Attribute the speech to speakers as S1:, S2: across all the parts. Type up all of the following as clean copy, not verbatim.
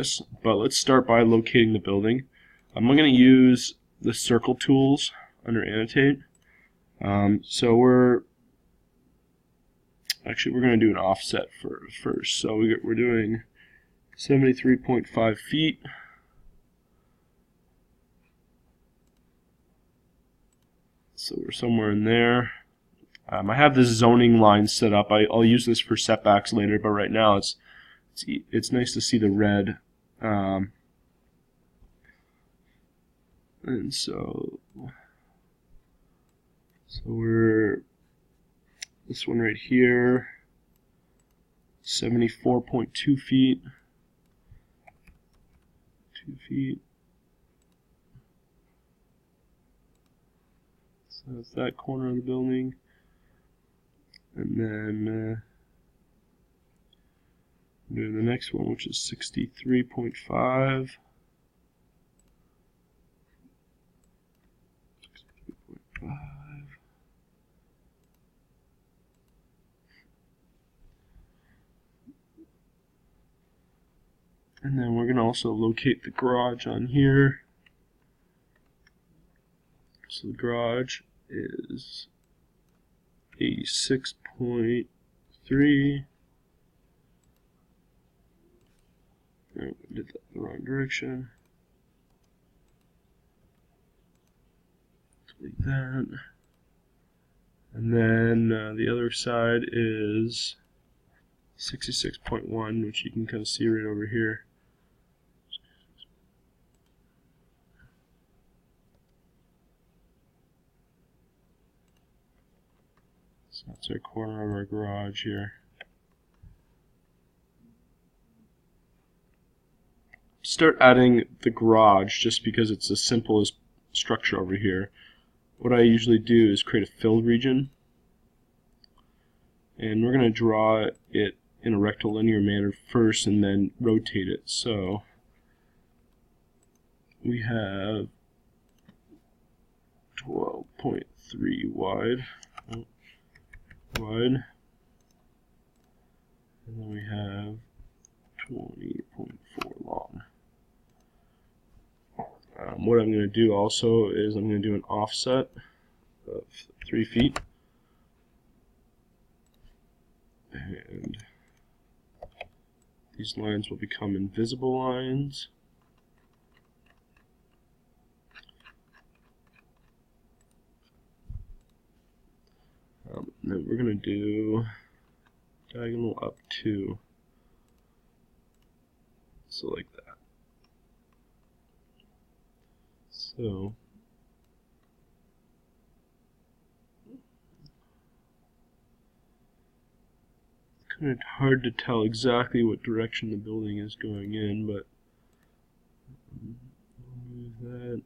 S1: this, but let's start by locating the building. I'm going to use the circle tools under annotate. So we're going to do an offset first. So we're doing 73.5 feet. So we're somewhere in there. I have this zoning line set up. I'll use this for setbacks later, but right now it's nice to see the red. And so we're this one right here, 74.2 feet. 2 feet. So that's that corner of the building. And then do the next one, which is 63.5. 63.5. And then we're going to also locate the garage on here. So the garage is 86.3. Oh, I did that in the wrong direction. Delete that. And then the other side is 66.1, which you can kind of see right over here. So that's our corner of our garage here. Start adding the garage just because it's the simplest structure over here. What I usually do is create a filled region, and we're going to draw it in a rectilinear manner first and then rotate it. So we have 12.3 wide, and then we have 20.4 long. What I'm going to do also is I'm going to do an offset of 3 feet, and these lines will become invisible lines. Then we're going to do diagonal up 2, so like that. So kind of hard to tell exactly what direction the building is going in, but move that.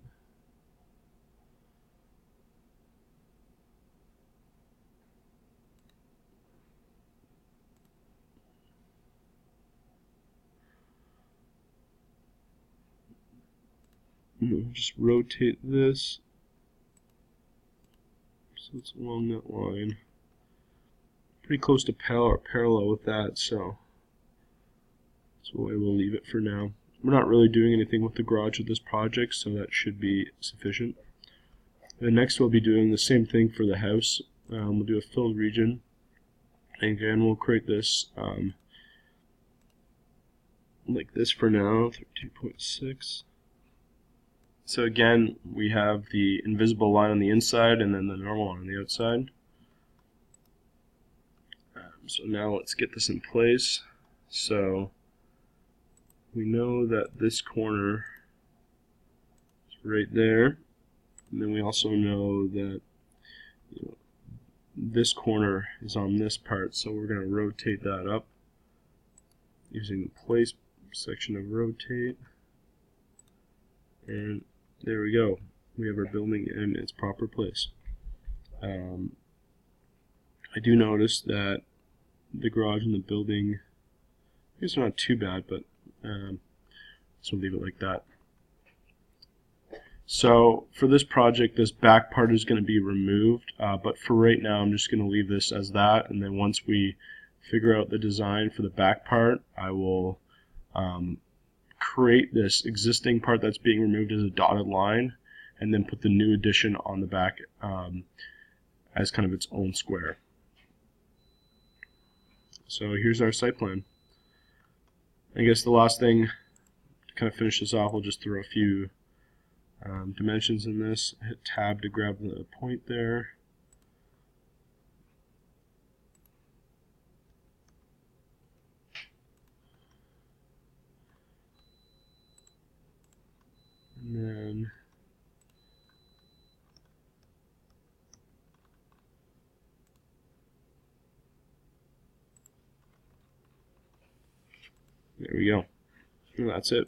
S1: Just rotate this so it's along that line. Pretty close to parallel with that, so that's the way we'll leave it for now. We're not really doing anything with the garage with this project, so that should be sufficient. And next we'll be doing the same thing for the house. We'll do a filled region, and again we'll create this like this for now, 32.6. So again, we have the invisible line on the inside and then the normal one on the outside. So now let's get this in place. So we know that this corner is right there, and then we also know that this corner is on this part, so we're going to rotate that up using the place section of rotate, and there we go. We have our building in its proper place. I do notice that the garage and the building, I guess they're not too bad, but so we'll leave it like that. So for this project, this back part is going to be removed, but for right now I'm just going to leave this as that, and then once we figure out the design for the back part, I will create this existing part that's being removed as a dotted line, and then put the new addition on the back as kind of its own square. So here's our site plan. I guess the last thing to kind of finish this off, we'll just throw a few dimensions in this. Hit tab to grab the point there. And then there we go. And that's it.